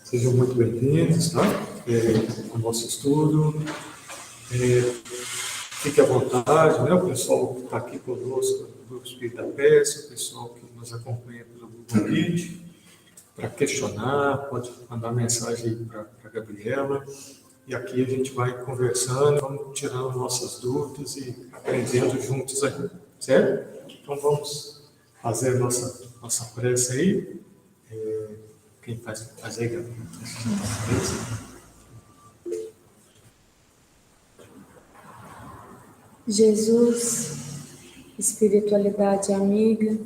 Sejam muito bem-vindos, tá? Ao nosso estudo. Fique à vontade, né? O pessoal que está aqui conosco, do Grupo Espírita Péssimo, o pessoal que nos acompanha pelo Google Meet, para questionar, pode mandar mensagem para a Gabriela. E aqui a gente vai conversando, vamos tirando nossas dúvidas e aprendendo juntos aí, certo? Então vamos fazer nossa prece aí. Quem faz aí, Gabriela? Jesus, espiritualidade amiga,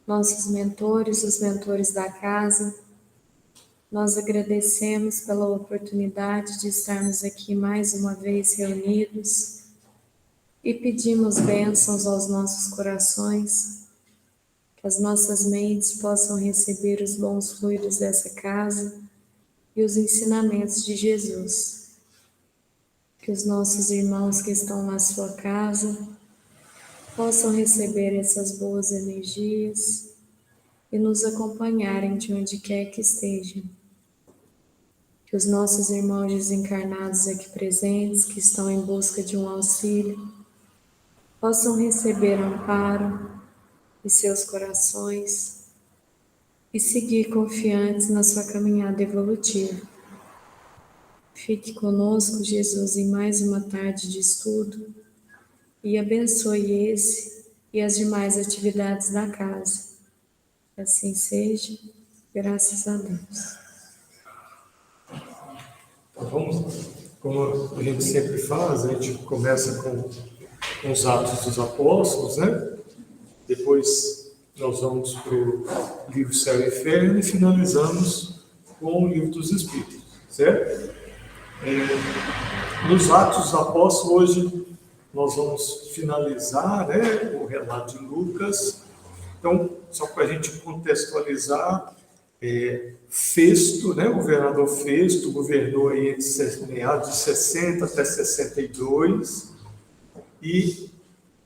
nossos mentores, os mentores da casa, nós agradecemos pela oportunidade de estarmos aqui mais uma vez reunidos e pedimos bênçãos aos nossos corações, que as nossas mentes possam receber os bons fluidos dessa casa e os ensinamentos de Jesus. Que os nossos irmãos que estão na sua casa possam receber essas boas energias e nos acompanharem de onde quer que estejam. Que os nossos irmãos desencarnados aqui presentes, que estão em busca de um auxílio, possam receber amparo em seus corações e seguir confiantes na sua caminhada evolutiva. Fique conosco, Jesus, em mais uma tarde de estudo e abençoe esse e as demais atividades da casa. Assim seja, graças a Deus. Então vamos, como a gente sempre faz, a gente começa com os Atos dos Apóstolos, né? Depois nós vamos para o livro Céu e Inferno e finalizamos com o livro dos Espíritos, certo? Nos Atos dos Apóstolos, hoje nós vamos finalizar, né, o relato de Lucas. Então, só para a gente contextualizar, Festo, né, o governador Festo, governou aí entre meados de 60 até 62, e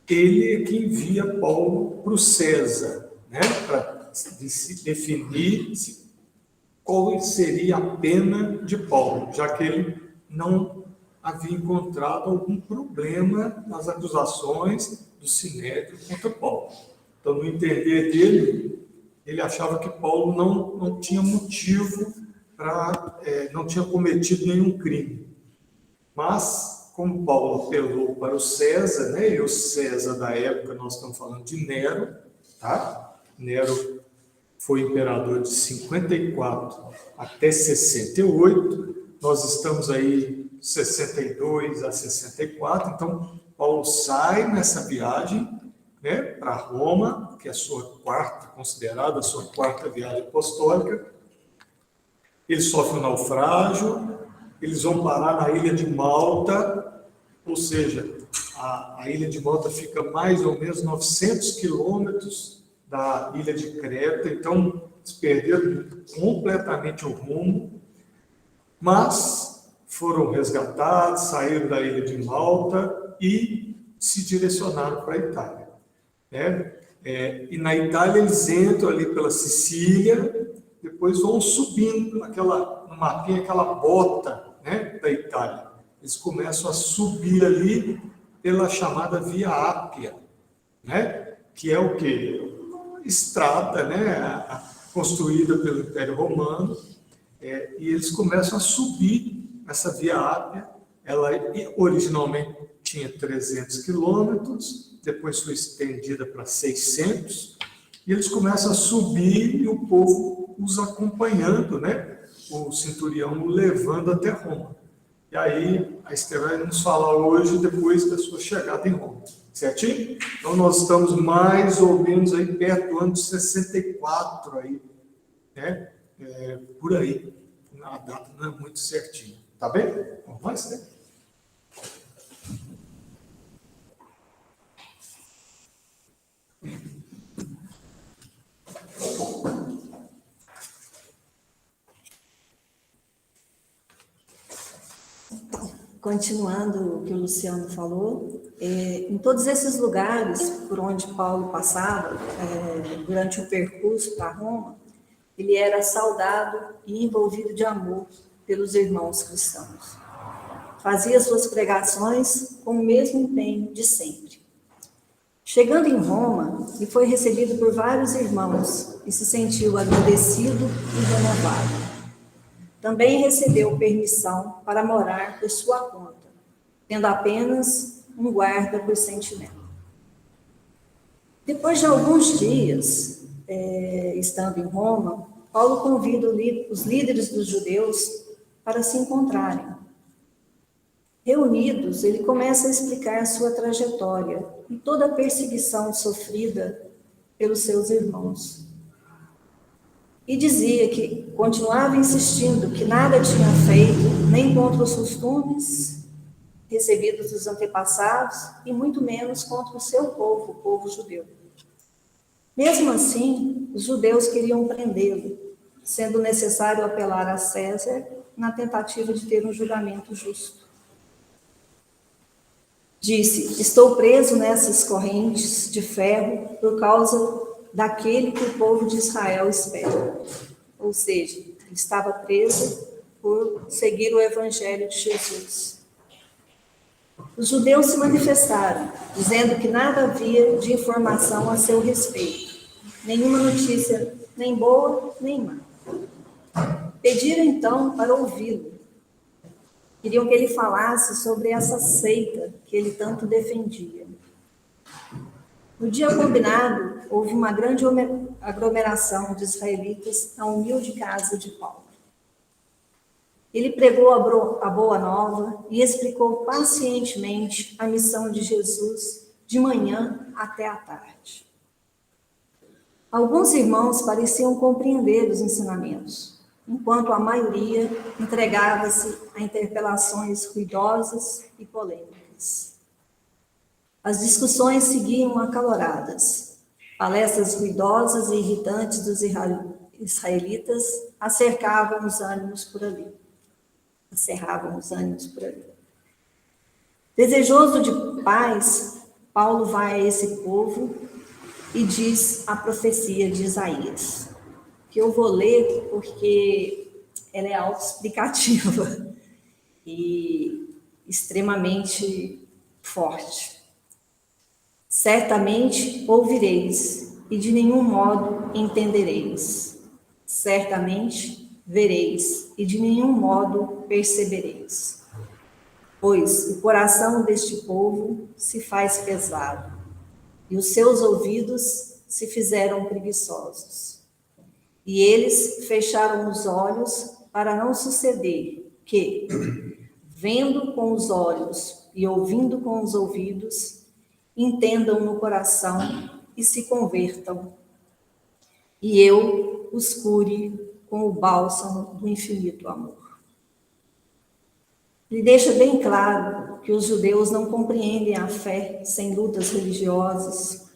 ele é que envia Paulo para o César, né, para se definir qual seria a pena de Paulo, já que ele não havia encontrado algum problema nas acusações do Sinédrio contra Paulo. Então, no entender dele, ele achava que Paulo não tinha motivo não tinha cometido nenhum crime. Mas, como Paulo apelou para o César, né, e o César da época, nós estamos falando de Nero, tá? Nero foi imperador de 54 até 68, nós estamos aí 62 a 64, então Paulo sai nessa viagem, né, para Roma, que é a sua considerada a sua quarta viagem apostólica. Ele sofre um naufrágio, eles vão parar na ilha de Malta, ou seja, a ilha de Malta fica mais ou menos 900 quilômetros da ilha de Creta, então eles perderam completamente o rumo, mas foram resgatados, saíram da ilha de Malta e se direcionaram para a Itália. Né? E na Itália eles entram ali pela Sicília, depois vão subindo no mapinha, aquela bota, né, da Itália. Eles começam a subir ali pela chamada Via Ápia, né, que é o quê? Uma estrada, né, construída pelo Império Romano, e eles começam a subir essa Via Ápia. Ela originalmente tinha 300 quilômetros, depois foi estendida para 600, e eles começam a subir e o povo os acompanhando, né? O centurião o levando até Roma. E aí a Esther vai nos falar hoje, depois da sua chegada em Roma. Certinho? Então nós estamos mais ou menos aí perto do ano de 64, aí, né? Por aí. A data não é muito certinha. Tá bem? Vamos lá, Esther? Continuando o que o Luciano falou, em todos esses lugares por onde Paulo passava, durante o percurso para Roma, ele era saudado e envolvido de amor pelos irmãos cristãos. Fazia suas pregações com o mesmo empenho de sempre. Chegando em Roma, ele foi recebido por vários irmãos e se sentiu agradecido e renovado. Também recebeu permissão para morar por sua conta, tendo apenas um guarda por sentinela. Depois de alguns dias, estando em Roma, Paulo convida os líderes dos judeus para se encontrarem. Reunidos, ele começa a explicar a sua trajetória e toda a perseguição sofrida pelos seus irmãos. E dizia que continuava insistindo que nada tinha feito, nem contra os costumes recebidos dos antepassados, e muito menos contra o seu povo, o povo judeu. Mesmo assim, os judeus queriam prendê-lo, sendo necessário apelar a César na tentativa de ter um julgamento justo. Disse: estou preso nessas correntes de ferro por causa daquele que o povo de Israel espera. Ou seja, ele estava preso por seguir o evangelho de Jesus. Os judeus se manifestaram, dizendo que nada havia de informação a seu respeito, nenhuma notícia, nem boa, nem má. Pediram então para ouvi-lo. Queriam que ele falasse sobre essa seita que ele tanto defendia. No dia combinado, houve uma grande aglomeração de israelitas na humilde casa de Paulo. Ele pregou a boa nova e explicou pacientemente a missão de Jesus de manhã até à tarde. Alguns irmãos pareciam compreender os ensinamentos, enquanto a maioria entregava-se a interpelações ruidosas e polêmicas. As discussões seguiam acaloradas. Palestras ruidosas e irritantes dos israelitas acerravam os ânimos por ali. Desejoso de paz, Paulo vai a esse povo e diz a profecia de Isaías, que eu vou ler porque ela é autoexplicativa e extremamente forte. Certamente ouvireis e de nenhum modo entendereis. Certamente vereis e de nenhum modo percebereis. Pois o coração deste povo se faz pesado e os seus ouvidos se fizeram preguiçosos. E eles fecharam os olhos para não suceder que, vendo com os olhos e ouvindo com os ouvidos, entendam no coração e se convertam, e eu os cure com o bálsamo do infinito amor. Ele deixa bem claro que os judeus não compreendem a fé sem lutas religiosas,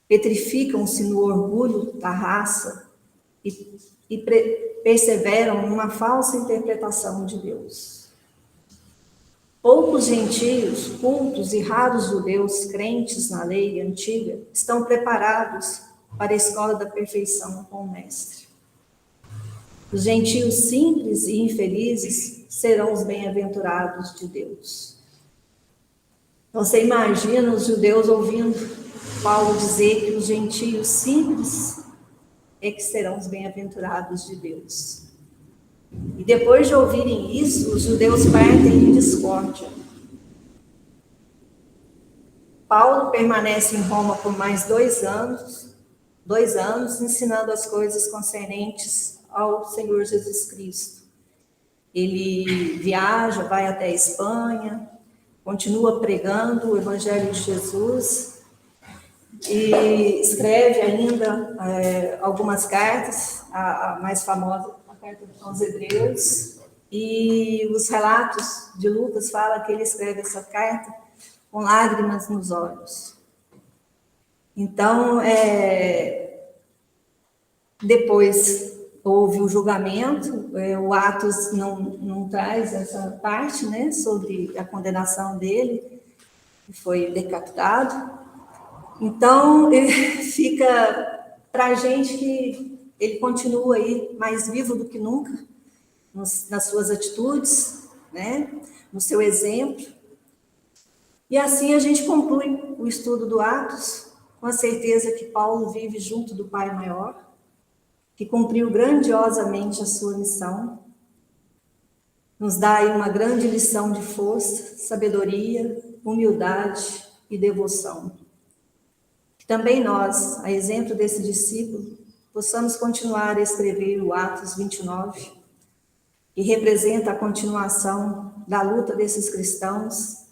petrificam-se no orgulho da raça e perseveram numa falsa interpretação de Deus. Poucos gentios, cultos e raros judeus crentes na lei antiga estão preparados para a escola da perfeição com o Mestre. Os gentios simples e infelizes serão os bem-aventurados de Deus. Então, você imagina os judeus ouvindo Paulo dizer que os gentios simples é que serão os bem-aventurados de Deus. E depois de ouvirem isso, os judeus partem em discórdia. Paulo permanece em Roma por mais 2 anos, ensinando as coisas concernentes ao Senhor Jesus Cristo. Ele viaja, vai até a Espanha, continua pregando o Evangelho de Jesus e escreve ainda algumas cartas, a mais famosa, a carta aos Hebreus, e os relatos de Lucas falam que ele escreve essa carta com lágrimas nos olhos. Então, depois houve o julgamento, o Atos não traz essa parte, né, sobre a condenação dele, que foi decapitado. Então, fica para a gente que ele continua aí mais vivo do que nunca, nas suas atitudes, né? No seu exemplo. E assim a gente conclui o estudo do Atos, com a certeza que Paulo vive junto do Pai Maior, que cumpriu grandiosamente a sua missão, nos dá aí uma grande lição de força, sabedoria, humildade e devoção. Que também nós, a exemplo desse discípulo, possamos continuar a escrever o Atos 29, que representa a continuação da luta desses cristãos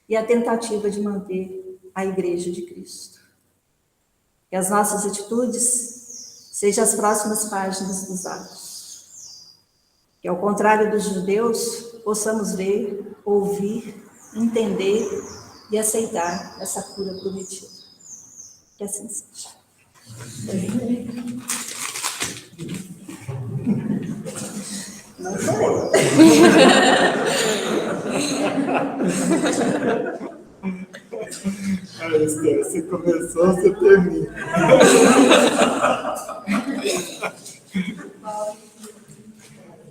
e a tentativa de manter a Igreja de Cristo. Que as nossas atitudes sejam as próximas páginas dos Atos. Que, ao contrário dos judeus, possamos ver, ouvir, entender e aceitar essa cura prometida. Que assim seja. Não sou eu. Você começou, você termina.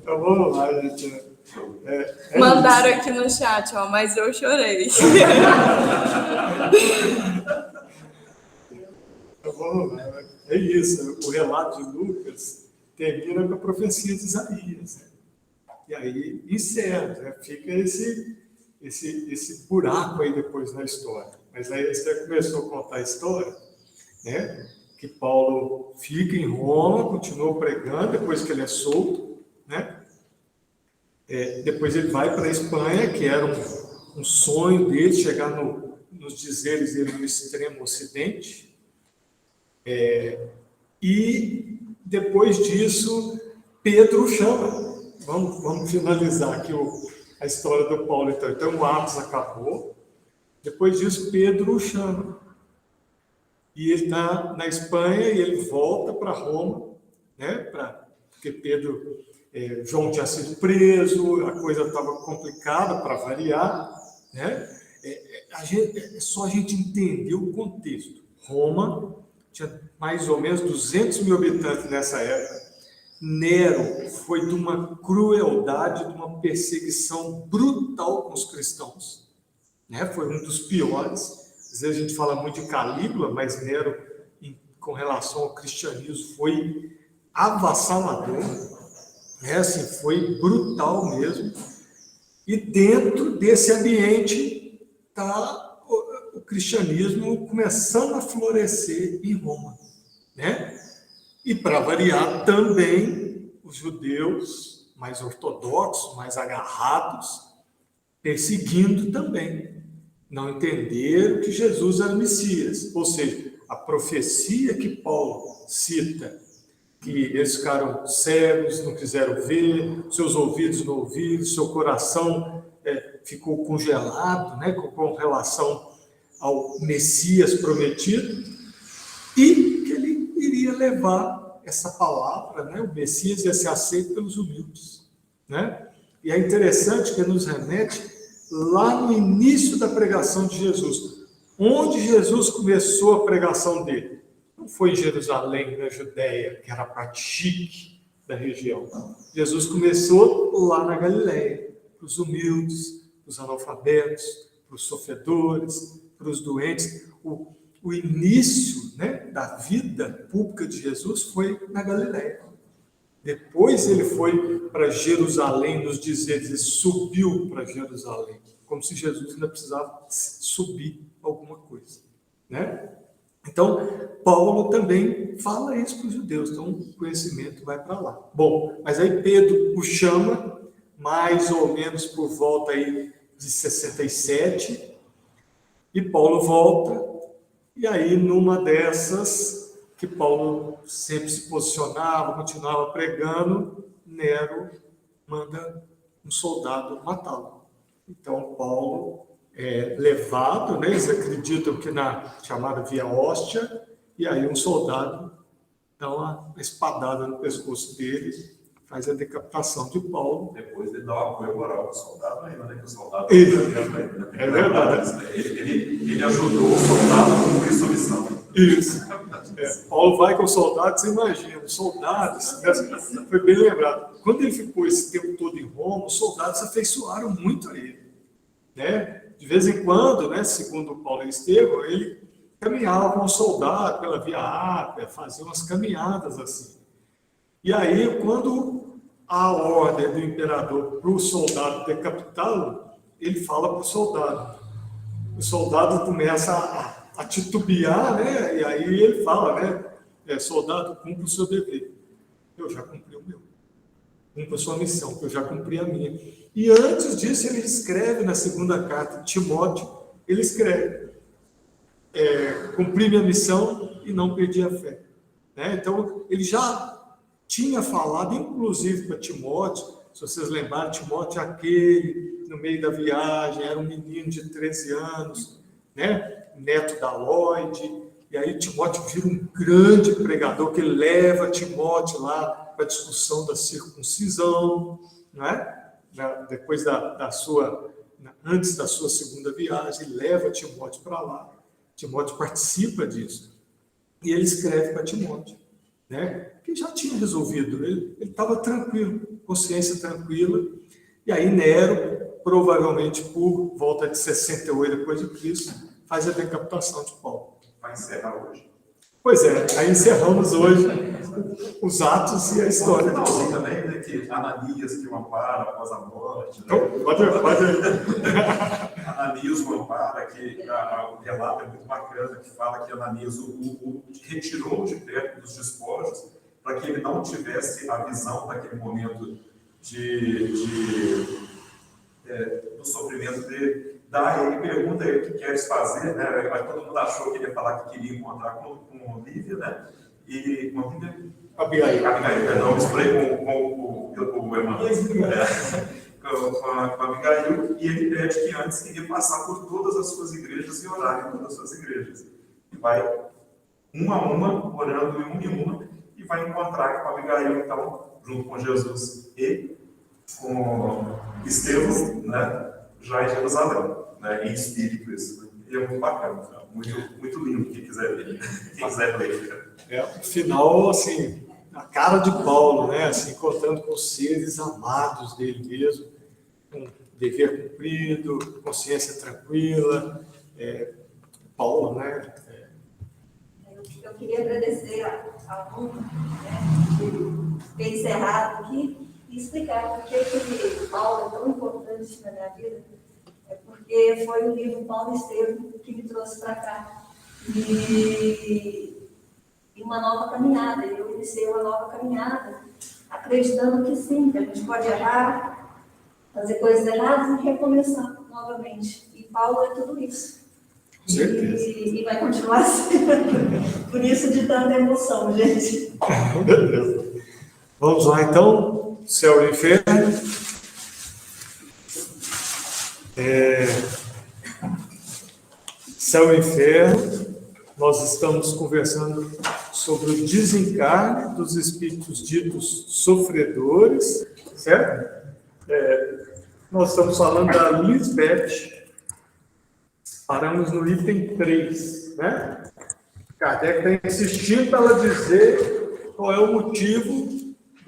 Então vamos lá, gente. Mandaram aqui no chat, ó, mas eu chorei. Então vamos lá. É isso, o relato de Lucas termina com a profecia de Isaías. Né? E aí encerra, né? Fica esse buraco aí depois na história. Mas aí você começou a contar a história, né? Que Paulo fica em Roma, continua pregando, depois que ele é solto, né? Depois ele vai para a Espanha, que era um sonho dele, chegar nos dizeres dele no extremo ocidente. E depois disso, Pedro o chama. Vamos finalizar aqui a história do Paulo. Então o Atos acabou. Depois disso, Pedro o chama. E ele está na Espanha e ele volta para Roma, né? Porque João tinha sido preso, a coisa estava complicada para variar, né? É só a gente entender o contexto. Roma tinha mais ou menos 200 mil habitantes nessa época. Nero foi de uma crueldade, de uma perseguição brutal com os cristãos, né? Foi um dos piores. Às vezes a gente fala muito de Calígula, mas Nero, com relação ao cristianismo, foi avassalador, né? Assim, foi brutal mesmo. E dentro desse ambiente está o cristianismo começando a florescer em Roma, né? E, para variar, também os judeus mais ortodoxos, mais agarrados, perseguindo também. Não entenderam que Jesus era o Messias. Ou seja, a profecia que Paulo cita, que eles ficaram cegos, não quiseram ver, seus ouvidos não ouviram, seu coração ficou congelado, né, com relação ao Messias prometido, e que ele iria levar essa palavra, né, o Messias ia ser aceito pelos humildes, né? E é interessante que nos remete lá no início da pregação de Jesus. Onde Jesus começou a pregação dele? Não foi em Jerusalém, na Judéia, que era a parte chique da região. Jesus começou lá na Galileia, para os humildes, para os analfabetos, para os sofredores, para os doentes. O início, né, da vida pública de Jesus foi na Galileia. Depois ele foi para Jerusalém, nos dizeres, ele subiu para Jerusalém, como se Jesus ainda precisava subir alguma coisa, né? Então, Paulo também fala isso para os judeus, então o conhecimento vai para lá. Bom, mas aí Pedro o chama, mais ou menos por volta aí de 67, e Paulo volta, e aí numa dessas que Paulo sempre se posicionava, continuava pregando, Nero manda um soldado matá-lo. Então, Paulo é levado, né? Eles acreditam que na chamada Via Óstia, e aí um soldado dá uma espadada no pescoço dele, faz a decapitação de Paulo. Depois ele dá o apoio moral para o soldado ainda, né? Que o soldado É verdade. Ele ajudou o soldado a cumprir sua missão. Isso. Paulo vai com os soldados, você imagina, os soldados, foi bem lembrado, quando ele ficou esse tempo todo em Roma, os soldados afeiçoaram muito a ele, né? De vez em quando, né, segundo Paulo e Estevão, ele caminhava com um soldado pela Via Ápia, fazia umas caminhadas assim. E aí, quando a ordem do imperador para o soldado decapitá-lo, ele fala para o soldado. O soldado começa a titubear, né? E aí ele fala, né? Soldado, cumpra o seu dever. Eu já cumpri o meu. Cumpra a sua missão, que eu já cumpri a minha. E antes disso, ele escreve na segunda carta de Timóteo, ele escreve, cumpri minha missão e não perdi a fé. Né? Então, ele já tinha falado, inclusive para Timóteo, se vocês lembrarem, Timóteo aquele, no meio da viagem, era um menino de 13 anos, né? Neto da Lloyd, e aí Timóteo vira um grande pregador que leva Timóteo lá para a discussão da circuncisão, né? Depois antes da sua segunda viagem, leva Timóteo para lá. Timóteo participa disso. E ele escreve para Timóteo, né? Que já tinha resolvido, ele estava tranquilo, consciência tranquila. E aí Nero, provavelmente por volta de 68 depois de Cristo, faz a decapitação de Paulo. Vai encerrar hoje. Pois é, aí encerramos hoje os atos e a história. Não, assim também, né, que Ananias que o ampara após a morte. Né? Então, pode. Ananias o ampara, que o relato é muito bacana, que fala que Ananias o retirou de perto dos despojos para que ele não tivesse a visão daquele momento do sofrimento dele. Daí ele pergunta a ele o que queres fazer, né? Aí todo mundo achou que ele ia falar que queria encontrar com Lívia, né? E com Lívia? Abigail, perdão, misturei com o Emmanuel. Com a Abigail, e ele pede que antes queria passar por todas as suas igrejas e orar em todas as suas igrejas. E vai uma a uma, orando em uma, e vai encontrar com a Abigail, então, junto com Jesus e com Estevão, né? Já em Jerusalém, né, em espírito isso, né? E é muito bacana, muito lindo, quem quiser ler. O final, assim, a cara de Paulo, né, assim, contando com os seres amados dele mesmo, com dever cumprido, consciência tranquila, Paulo, né? Eu queria agradecer ao mundo, né, de ter encerrado aqui, e explicar por que Paulo é tão importante na minha vida. É porque foi o livro Paulo e Estevão que me trouxe para cá. E uma nova caminhada. Eu iniciei uma nova caminhada, acreditando que sim, que a gente pode errar, fazer coisas erradas e recomeçar novamente. E Paulo é tudo isso. E vai continuar sendo. Por isso de tanta emoção, gente. Beleza. Vamos lá, então. Céu e inferno. Céu e inferno. Nós estamos conversando sobre o desencarne dos espíritos ditos sofredores, certo? Nós estamos falando da Lisbeth. Paramos no item 3, né? Kardec está insistindo para ela dizer qual é o motivo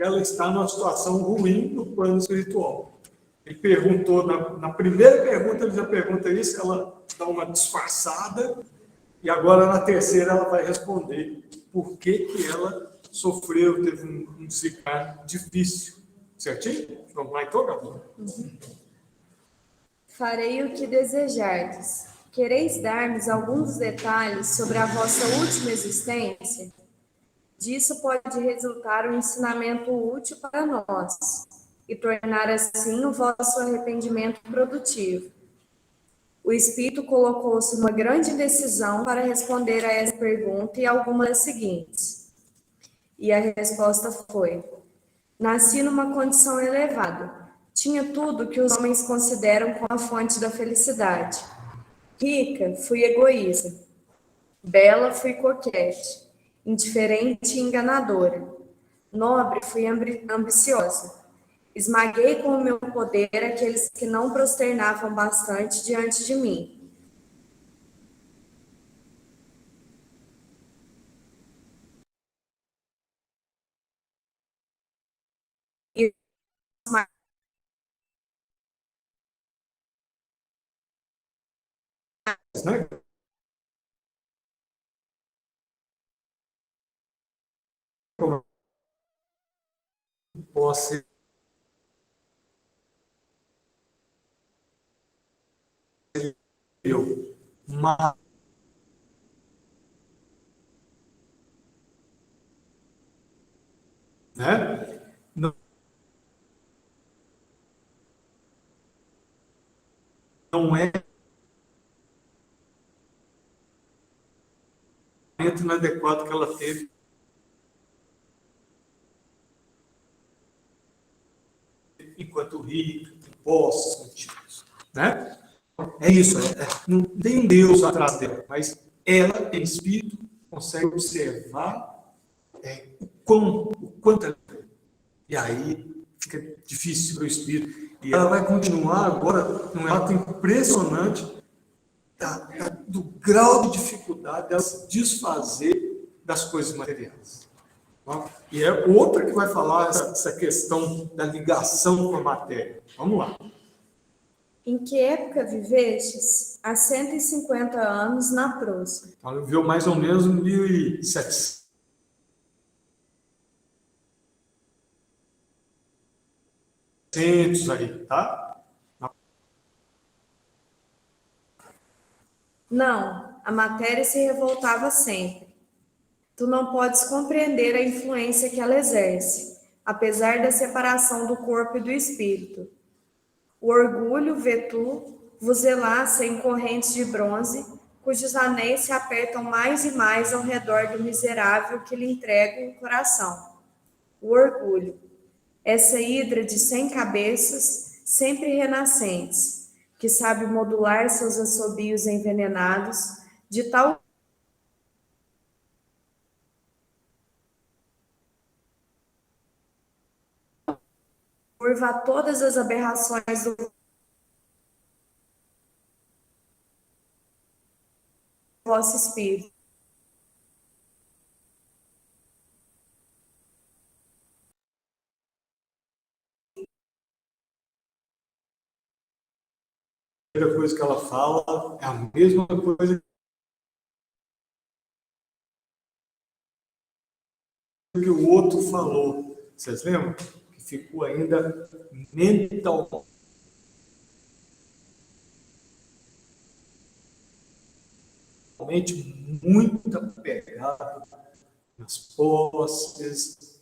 ela está numa situação ruim no plano espiritual. Ele perguntou, na primeira pergunta ele já pergunta isso, ela dá uma disfarçada, e agora na terceira ela vai responder por que ela sofreu, teve um desencarne difícil. Certinho? Vamos lá então, Gabriel? Farei o que desejardes. Quereis dar-nos alguns detalhes sobre a vossa última existência? Disso pode resultar um ensinamento útil para nós e tornar assim o vosso arrependimento produtivo. O Espírito colocou-se numa grande decisão para responder a essa pergunta e algumas das seguintes. E a resposta foi: nasci numa condição elevada. Tinha tudo que os homens consideram como a fonte da felicidade. Rica, fui egoísta. Bela, fui coquete. Indiferente e enganadora. Nobre, fui ambiciosa. Esmaguei com o meu poder aqueles que não prosternavam bastante diante de mim. E né? Como eu posso eu, mas né? Não é o momento inadequado que ela teve enquanto rica, tem posses, tem títulos, né? É isso, não tem um Deus atrás dela, mas ela, tem espírito, consegue observar o quanto ela é. E aí fica difícil para o espírito. E ela vai continuar agora num ato impressionante do grau de dificuldade dela se desfazer das coisas materiais. E é outra que vai falar essa questão da ligação com a matéria. Vamos lá. em que época vivestes? Há 150 anos na prosa. Então, ela viveu mais ou menos em 1700 aí, tá? Não, a matéria se revoltava sempre. Tu não podes compreender a influência que ela exerce, apesar da separação do corpo e do espírito. O orgulho, vê tu, vos enlaça em correntes de bronze, cujos anéis se apertam mais e mais ao redor do miserável que lhe entrega o coração. O orgulho, essa hidra de 100 cabeças, sempre renascentes, que sabe modular seus assobios envenenados, de tal curva a todas as aberrações do vosso espírito. A primeira coisa que ela fala é a mesma coisa que o outro falou. Vocês lembram? Que ficou ainda mentalmente muito apegado nas posses,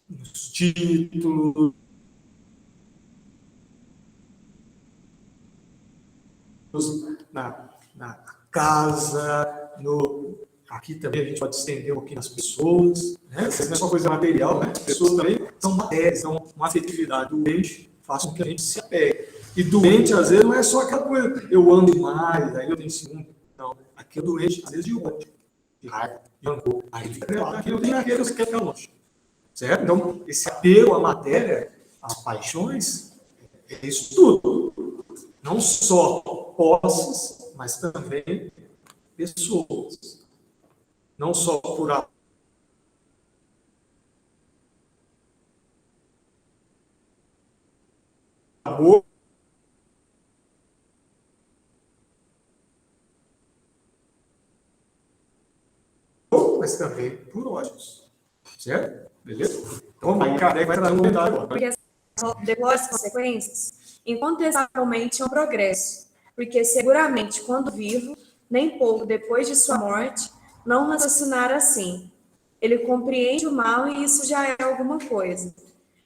nos títulos, na casa, aqui também a gente pode estender um pouquinho nas pessoas, né? Isso não é só coisa material, né? As pessoas também são matérias, são uma afetividade doente, faz com que a gente se apegue. E doente, às vezes, não é só aquela coisa, eu amo demais, aí eu tenho ciúme. Não, aqui é doente, às vezes, de ódio, de raiva, de rancor. Aí fica atrelado. Aqui eu tenho aqueles que querem ficar longe. Certo? Então, esse apego à matéria, às paixões, é isso tudo. Não só posses, mas também pessoas. Não só por amor, mas também por ódios. Certo? Beleza? Então, aí Kardec vai trazer um comentário agora. Porque depois as consequências, incontestavelmente é um progresso, porque seguramente, quando vivo, nem pouco depois de sua morte, não raciocinar assim. Ele compreende o mal e isso já é alguma coisa.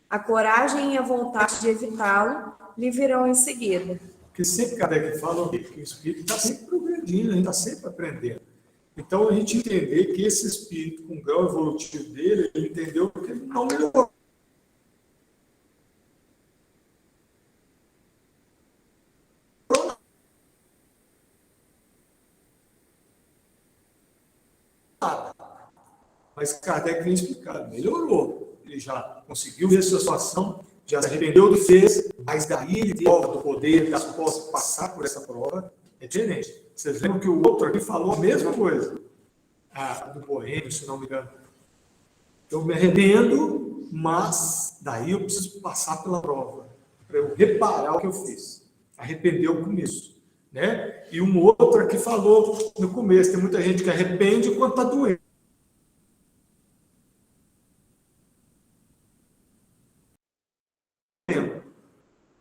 A coragem e a vontade de evitá-lo lhe virão em seguida. Porque sempre Kardec fala que o espírito está sempre progredindo, a gente está sempre aprendendo. Então, a gente entender que esse espírito, com o grau evolutivo dele, ele entendeu que ele não melhorou. Mas Kardec vem explicar, melhorou. Ele já conseguiu ver a sua situação, já se arrependeu do que fez, mas daí ele tem prova do poder, das posses passar por essa prova, é diferente. Vocês lembram que o outro aqui falou a mesma coisa? Do Boêmio, se não me engano. Eu me arrependo, mas daí eu preciso passar pela prova, para eu reparar o que eu fiz. Arrependeu com isso. Né? E um outro aqui falou no começo, tem muita gente que arrepende quando está doente.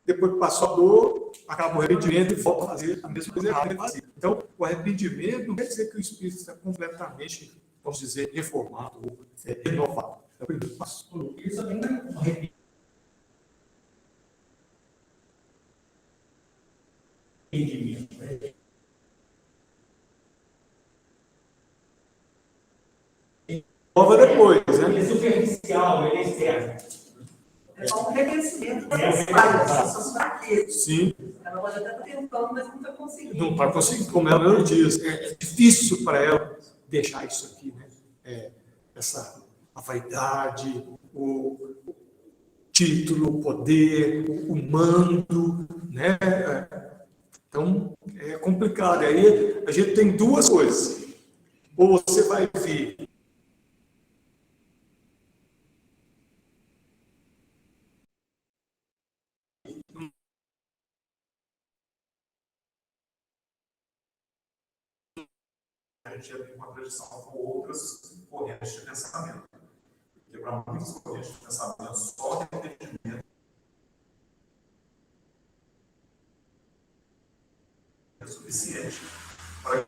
Depois que passou a dor, acaba o arrependimento e volta a fazer a mesma coisa errada que fazia. Então, o arrependimento não quer dizer que o espírito está completamente, vamos dizer, reformado ou renovado. É o primeiro passo. Isso também não é um arrependimento. Nova depois, né? Ele é superficial, ele é externo. É só um reconhecimento das falhas, das suas fraquezas. Sim. Ela pode até estar tentando, mas não está conseguindo. Não está conseguindo, como ela mesmo diz. É difícil para ela deixar isso aqui, né? A vaidade, o título, o poder, o mando, né? Então, é complicado. Aí a gente tem duas coisas. Ou você vai vir a gente entra em contradição com outras correntes de pensamento. Porque para muitas correntes de pensamento, só o arrependimento é suficiente para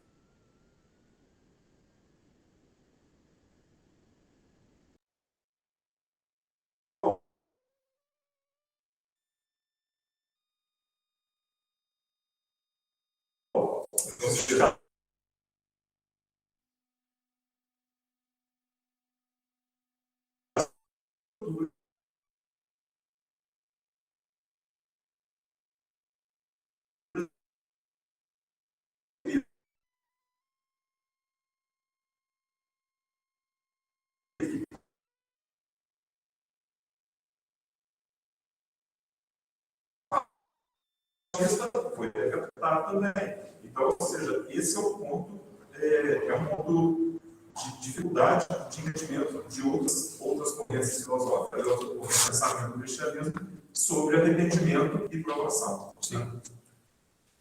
foi decretada também. Então, ou seja, esse é o ponto, é um ponto de dificuldade de entendimento de outras correntes filosóficas, outras correntes de pensamento do cristianismo sobre arrependimento e provação. Sim.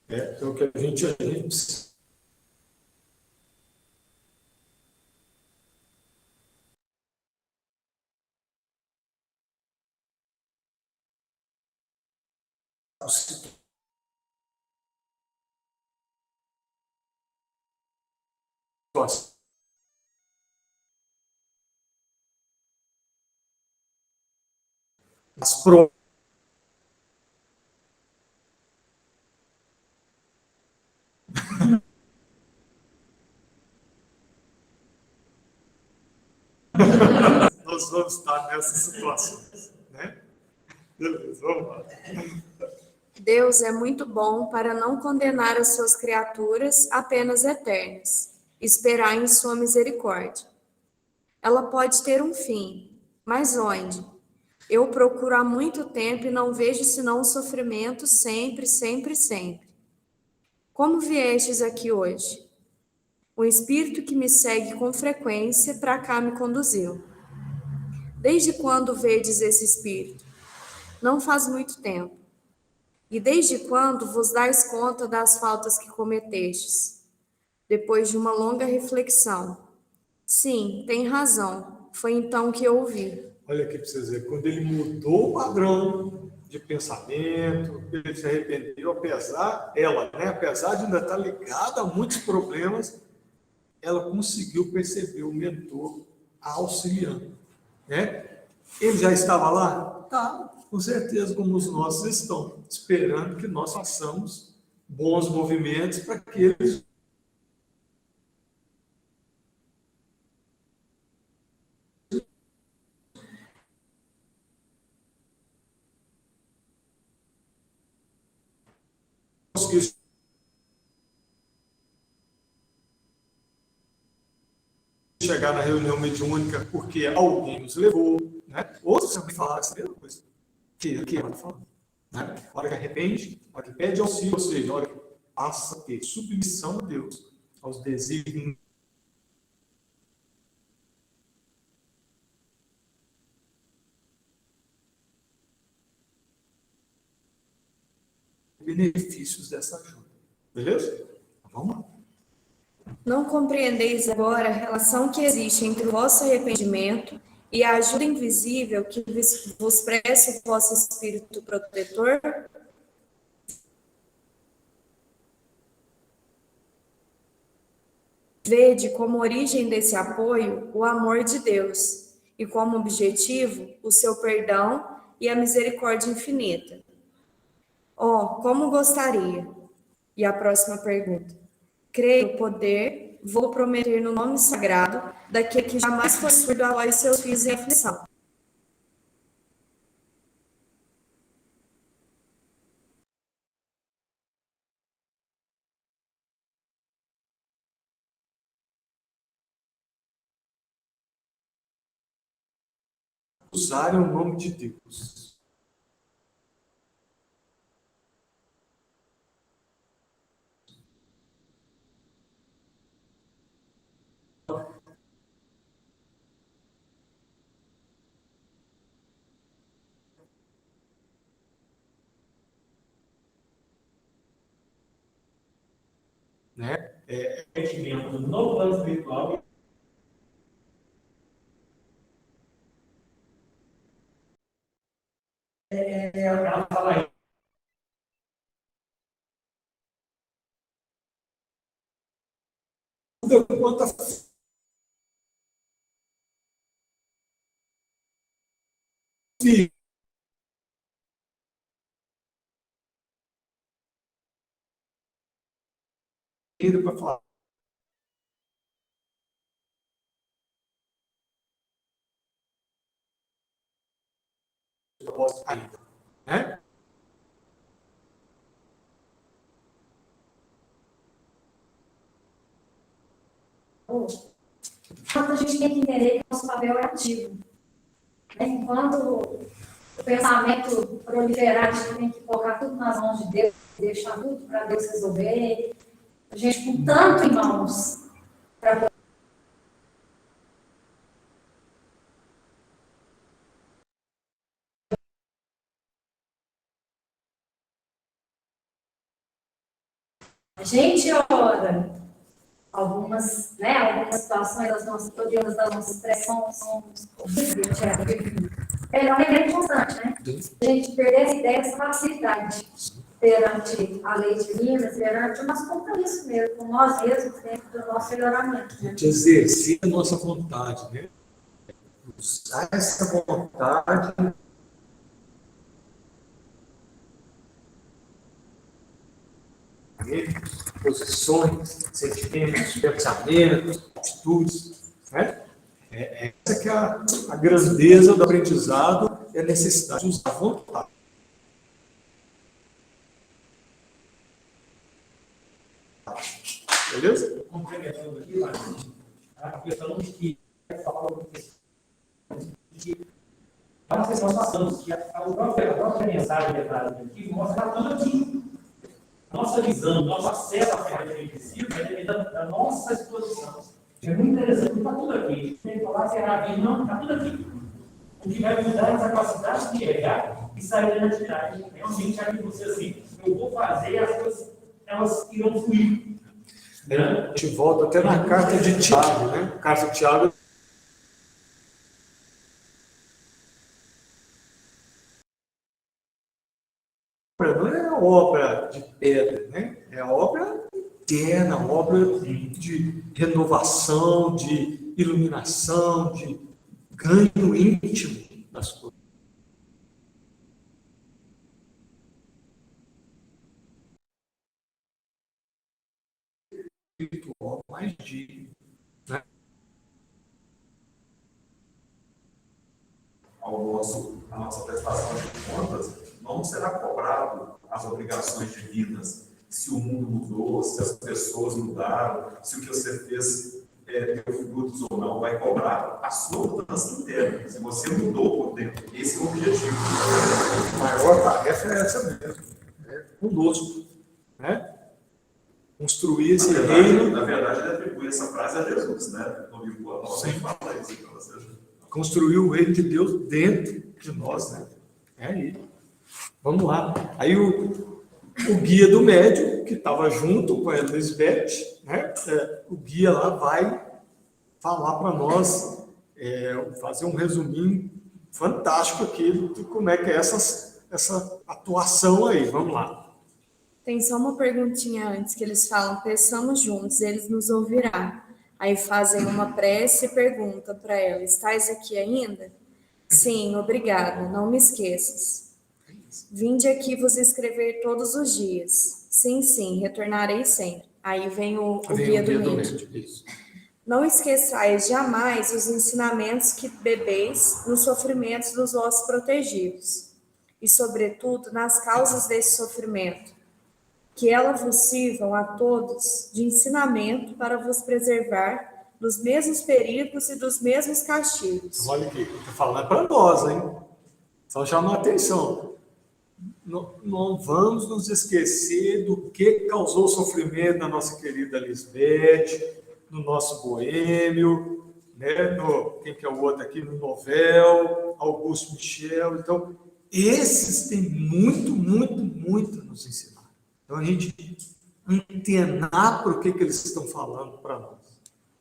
Então, que a gente as provas nós vamos estar nessa situação, né? Beleza, vamos lá. Deus é muito bom para não condenar as suas criaturas apenas eternas, esperar em sua misericórdia. Ela pode ter um fim, mas onde? Eu procuro há muito tempo e não vejo senão o sofrimento sempre, sempre, sempre. Como viestes aqui hoje? O espírito que me segue com frequência para cá me conduziu. Desde quando vedes esse espírito? Não faz muito tempo. E desde quando vos dais conta das faltas que cometestes? Depois de uma longa reflexão. Sim, tem razão. Foi então que eu ouvi. Olha aqui para vocês verem, quando ele mudou o padrão de pensamento, ele se arrependeu, apesar de ainda estar ligada a muitos problemas, ela conseguiu perceber o mentor auxiliando, né? Ele já estava lá? Tá, com certeza, como os nossos estão, esperando que nós façamos bons movimentos para que eles deixar chegar na reunião mediúnica porque alguém nos levou, né? Outros também falaram essa mesma coisa. Que ela fala, né? A hora que arrepende, a hora que pede auxílio, ou seja, a hora que passa a ter submissão a Deus, aos desígnios benefícios dessa ajuda. Beleza? Vamos lá. Não compreendeis agora a relação que existe entre o vosso arrependimento e a ajuda invisível que vos presta o vosso Espírito protetor? Vede como origem desse apoio o amor de Deus e como objetivo o seu perdão e a misericórdia infinita. Oh, como gostaria! E a próxima pergunta. Creio poder, vou prometer no nome sagrado daquele que jamais foi surdo a voz de seus filhos em aflição. Usarem o nome de Deus. Né? Sentimento no plano espiritual. Ela fala aí. Quanto a filho, para falar. Ainda, né? Enquanto a gente tem que entender que o nosso papel é ativo. Enquanto o pensamento proliferar, a gente tem que colocar tudo nas mãos de Deus, deixar tudo para Deus resolver. A gente com tanto em mãos para a gente ora. Algumas situações das nossas expressões são é uma ideia constante, né? A gente perder essa ideia, essa facilidade perante a lei divina, perante o nosso compromisso mesmo, com nós mesmos, dentro do nosso melhoramento. Né? De exercer a nossa vontade, né? Usar essa vontade posições, sentimentos, pensamentos, atitudes, né? Essa que é a grandeza do aprendizado e a necessidade de usar a vontade. Beleza? Complementando aqui, a questão de que é uma questão que nós passamos, que a própria mensagem aqui mostra tudo aqui. Nossa visão, nosso acesso à ferramenta invisível vai depender da nossa exposição. É muito interessante, está tudo aqui. A gente tem que falar se é a vida, não, está tudo aqui. O que vai mudar é a capacidade de chegar e sair da atividade. Realmente, aqui você assim, eu vou fazer, as coisas elas irão fluir. A gente volta até na carta de Tiago, né? Carta de Tiago. Não é a obra de pedra, né? É a obra interna, a obra de renovação, de iluminação, de ganho íntimo das coisas. Espiritual mais digno, né? A nossa prestação de contas, não será cobrado as obrigações divinas, se o mundo mudou, se as pessoas mudaram, se o que você fez deu frutos ou não, vai cobrar a sua mudança interna. Se você mudou por dentro, esse é o objetivo. A maior tarefa é essa mesmo, né? Conosco, né? Construir esse reino. Na verdade, ele atribui essa frase a Jesus, né? No livro Boa Nova, ele fala isso. Então, construir o reino de Deus dentro de nós, né? É aí. Vamos lá. Aí o guia do médium, que estava junto com a Elisabeth, né? O guia lá vai falar para nós, fazer um resuminho fantástico aqui de como é que é essa atuação aí. Vamos lá. Tem só uma perguntinha antes, que eles falam, peçamos juntos, eles nos ouvirão. Aí fazem uma prece e perguntam para ela, estás aqui ainda? Sim, obrigada, não me esqueças. Vinde aqui vos escrever todos os dias. Sim, sim, retornarei sempre. Aí vem o guia do médium. Não esqueçais jamais os ensinamentos que bebeis nos sofrimentos dos vossos protegidos, e sobretudo nas causas desse sofrimento, que ela vos sirvam a todos de ensinamento para vos preservar dos mesmos perigos e dos mesmos castigos. Olha aqui, estou falando para nós, hein? Só chamar a atenção. Não vamos nos esquecer do que causou sofrimento na nossa querida Lisbeth, no nosso Boêmio, né? Quem que é o outro aqui? No Novel, Augusto Michel. Então, esses têm muito a nos ensinar. Então, a gente antenar para o que eles estão falando para nós.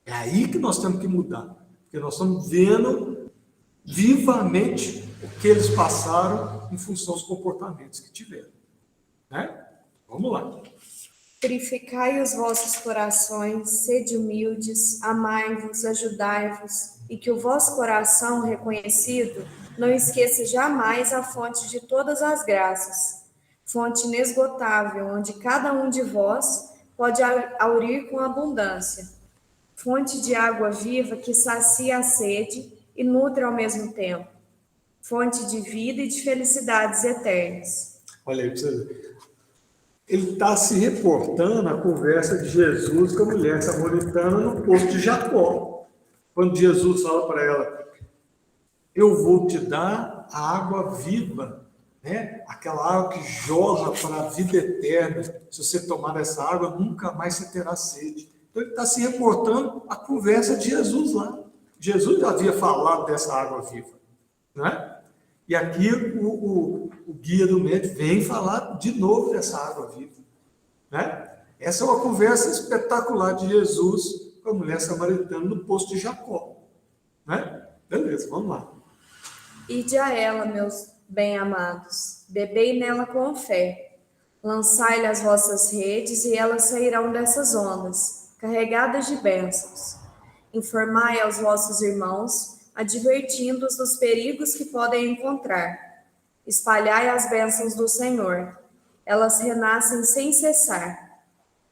É aí que nós temos que mudar. Porque nós estamos vendo vivamente o que eles passaram em função dos comportamentos que tiveram. Né? Vamos lá. Purificai os vossos corações, sede humildes, amai-vos, ajudai-vos, e que o vosso coração reconhecido não esqueça jamais a fonte de todas as graças, fonte inesgotável, onde cada um de vós pode aurir com abundância, fonte de água viva que sacia a sede e nutre ao mesmo tempo, fonte de vida e de felicidades eternas. Olha aí, para você ver. Ele está se reportando à conversa de Jesus com a mulher samaritana no poço de Jacó. Quando Jesus fala para ela, eu vou te dar a água viva, né? Aquela água que jorra para a vida eterna. Se você tomar essa água, nunca mais você terá sede. Então ele está se reportando à conversa de Jesus lá. Jesus já havia falado dessa água viva, né? E aqui o guia do médium vem falar de novo dessa água viva, né? Essa é uma conversa espetacular de Jesus com a mulher samaritana no poço de Jacó, né? Beleza, vamos lá. Ide a ela, meus bem-amados, bebei nela com fé, lançai-lhe as vossas redes e elas sairão dessas ondas, carregadas de bênçãos. Informai aos vossos irmãos, advertindo-os dos perigos que podem encontrar. Espalhai as bênçãos do Senhor. Elas renascem sem cessar.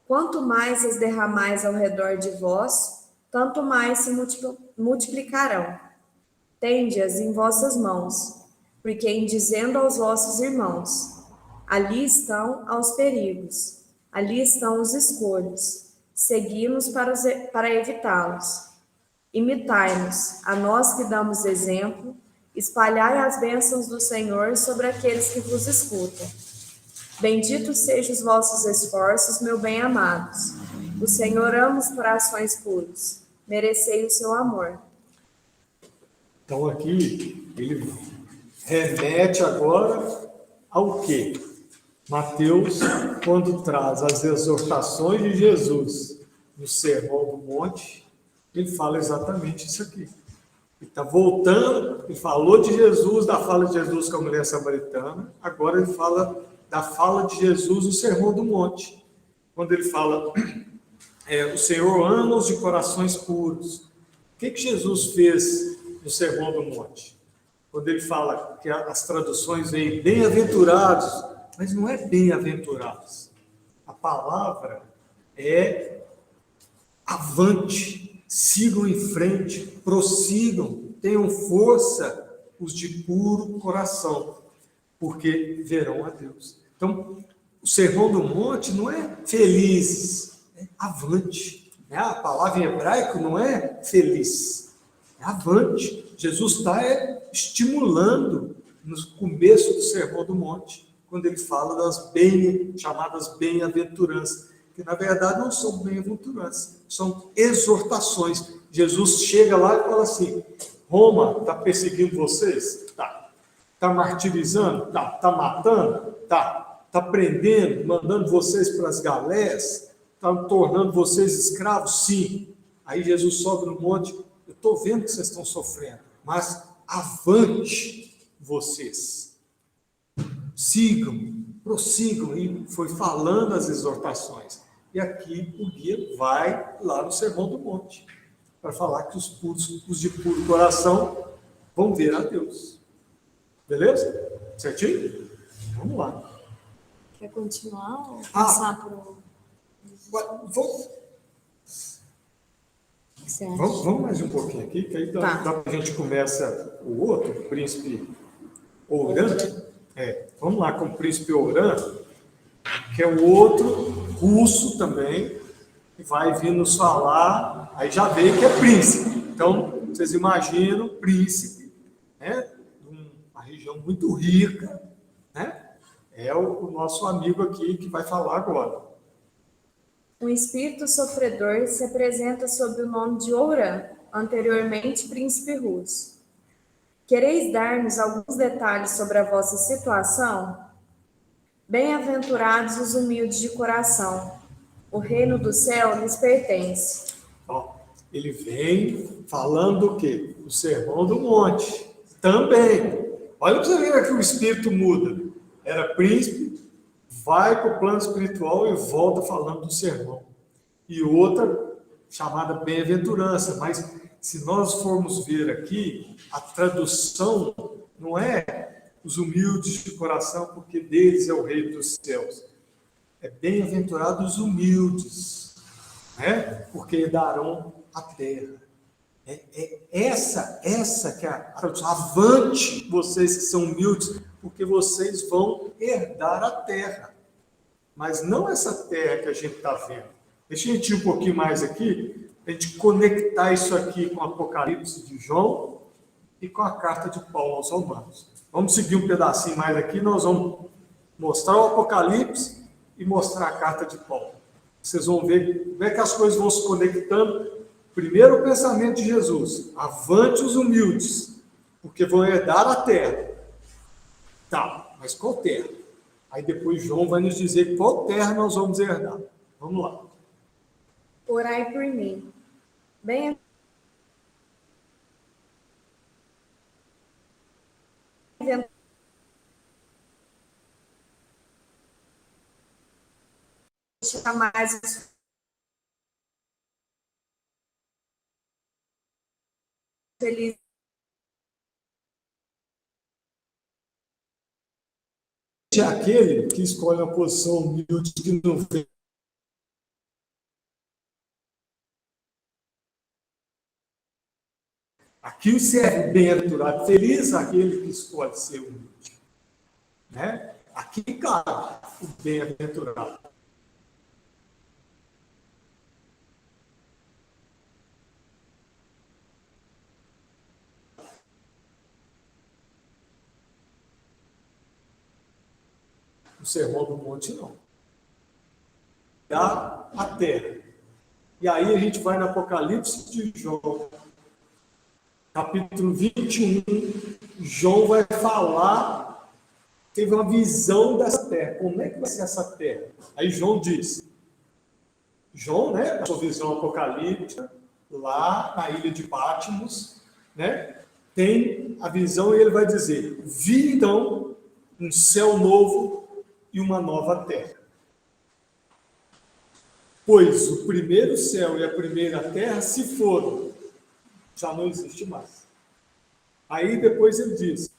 Quanto mais as derramais ao redor de vós, tanto mais se multiplicarão. Tende-as em vossas mãos, porque em dizendo aos vossos irmãos, ali estão aos perigos, ali estão os escolhos, segui-los para evitá-los. Imitai-nos, a nós que damos exemplo, espalhai as bênçãos do Senhor sobre aqueles que vos escutam. Benditos sejam os vossos esforços, meus bem-amados. O Senhor ama os corações puros. Merecei o seu amor. Então aqui ele remete agora ao quê? Mateus, quando traz as exortações de Jesus no Sermão do Monte, ele fala exatamente isso aqui. Ele está voltando, ele falou de Jesus, da fala de Jesus com a mulher samaritana, agora ele fala da fala de Jesus no Sermão do Monte, quando ele fala, o Senhor ama os de corações puros. O que Jesus fez no Sermão do Monte? Quando ele fala que as traduções vêm bem-aventurados, mas não é bem-aventurados. A palavra é avante. Sigam em frente, prossigam, tenham força os de puro coração, porque verão a Deus. Então, o Sermão do Monte não é felizes, é avante, né? A palavra em hebraico não é feliz, é avante. Jesus está estimulando no começo do Sermão do Monte, quando ele fala das chamadas bem-aventuranças, que na verdade não são bem-aventuranças, são exortações. Jesus chega lá e fala assim: Roma está perseguindo vocês? Tá. Está martirizando? Tá. Está matando? Tá. Está prendendo, mandando vocês para as galés? Está tornando vocês escravos? Sim. Aí Jesus sobe no monte: eu estou vendo que vocês estão sofrendo, mas avante vocês. Sigam, prossigam. E foi falando as exortações. E aqui o guia vai lá no Sermão do Monte, para falar que os de puro coração vão ver a Deus. Beleza? Certinho? Vamos lá. Quer continuar ou passar para o... Vamos mais um pouquinho aqui, que aí dá a gente começa o outro, o príncipe Oran. Vamos lá com o príncipe Oran, que é o outro russo também, que vai vir nos falar, aí já vê que é príncipe. Então, vocês imaginam, príncipe, né, uma região muito rica, né? É o nosso amigo aqui que vai falar agora. Um espírito sofredor se apresenta sob o nome de Oran, anteriormente príncipe russo. Quereis dar-nos alguns detalhes sobre a vossa situação? Bem-aventurados os humildes de coração, o reino do céu lhes pertence. Ele vem falando o quê? O Sermão do Monte. Também. Olha para você ver que o espírito muda. Era príncipe, vai para o plano espiritual e volta falando do sermão. E outra chamada bem-aventurança. Mas se nós formos ver aqui, a tradução não é os humildes de coração, porque deles é o reino dos céus. É bem-aventurados os humildes, né? Porque herdarão a terra. Essa que é a tradução. Avante vocês que são humildes, porque vocês vão herdar a terra. Mas não essa terra que a gente está vendo. Deixa a gente ir um pouquinho mais aqui, para a gente conectar isso aqui com o Apocalipse de João e com a carta de Paulo aos Romanos. Vamos seguir um pedacinho mais aqui, nós vamos mostrar o Apocalipse e mostrar a carta de Paulo. Vocês vão ver como é que as coisas vão se conectando. Primeiro o pensamento de Jesus: avante os humildes, porque vão herdar a terra. Tá, mas qual terra? Aí depois João vai nos dizer qual terra nós vamos herdar. Vamos lá. Orai por mim. Bem mais feliz É aquele que escolhe uma posição humilde, que não vê. Aqui serve bem-aventurado, feliz aquele que escolhe ser humilde, né? Aqui cabe o bem-aventurado. O Sermão do Monte não. Dá a terra. E aí a gente vai no Apocalipse de João, capítulo 21, João vai falar, teve uma visão dessa terra. Como é que vai ser essa terra? Aí João diz, João, né, a sua visão apocalíptica, lá na ilha de Patmos, né, tem a visão e ele vai dizer: vi então um céu novo e uma nova terra. Pois o primeiro céu e a primeira terra se foram, já não existe mais. Aí depois ele diz: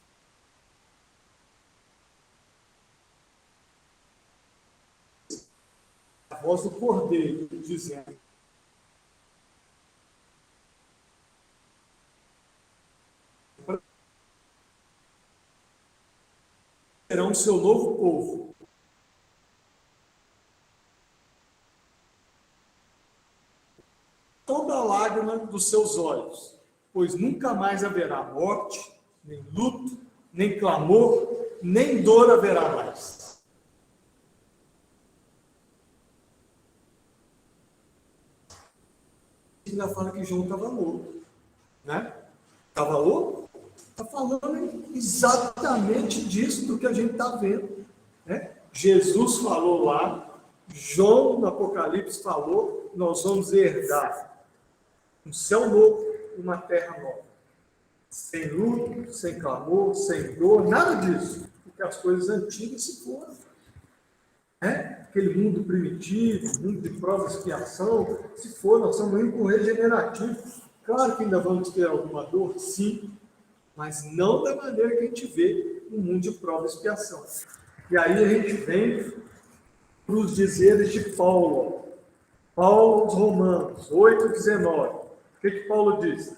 a voz do Cordeiro dizendo: serão o seu novo povo. lágrima dos seus olhos, pois nunca mais haverá morte, nem luto, nem clamor, nem dor haverá mais. Ainda fala que João estava louco, né? Estava louco? Está falando exatamente disso do que a gente está vendo, né? Jesus falou lá, João no Apocalipse falou, nós vamos herdar um céu novo e uma terra nova. Sem luto, sem clamor, sem dor, nada disso. Porque as coisas antigas se foram. Né? Aquele mundo primitivo, mundo de prova e expiação, se for, nós estamos indo com regenerativo. Claro que ainda vamos ter alguma dor, sim, mas não da maneira que a gente vê no mundo de prova e expiação. E aí a gente vem para os dizeres de Paulo. Paulo aos Romanos, 8,19. O que Paulo diz?